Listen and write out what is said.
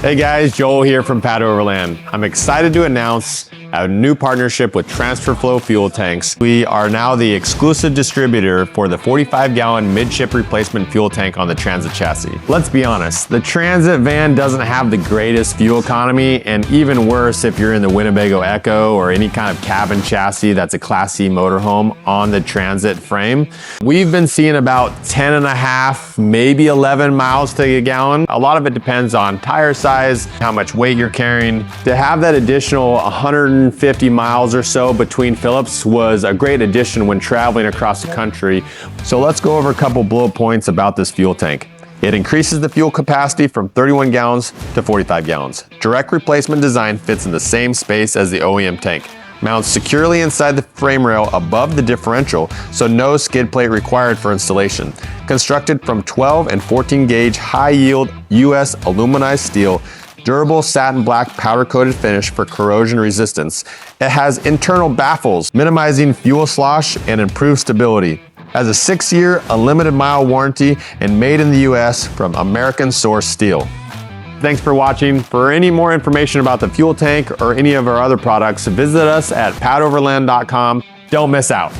Hey guys, Joel here from Overland. I'm excited to announce a new partnership with Transfer Flow Fuel Tanks. We are now the exclusive distributor for the 45-gallon Midship Replacement Fuel Tank on the Transit chassis. Let's be honest, the Transit van doesn't have the greatest fuel economy, and even worse if you're in the Winnebago Echo or any kind of cabin chassis that's a Class C motorhome on the Transit frame. We've been seeing about 10.5, maybe 11 miles to a gallon. A lot of it depends on tire size, how much weight you're carrying. To have that additional 150 miles or so between Phillips was a great addition when traveling across the country. So let's go over a couple bullet points about this fuel tank. It increases the fuel capacity from 31 gallons to 45 gallons. Direct replacement design fits in the same space as the OEM tank. Mounts securely inside the frame rail above the differential, so no skid plate required for installation. Constructed from 12 and 14 gauge high yield US aluminized steel, durable satin black powder coated finish for corrosion resistance. It has internal baffles, minimizing fuel slosh and improved stability. Has a 6-year unlimited mile warranty and made in the US from American source steel. Thanks for watching. For any more information about the fuel tank or any of our other products, visit us at overland.com. Don't miss out.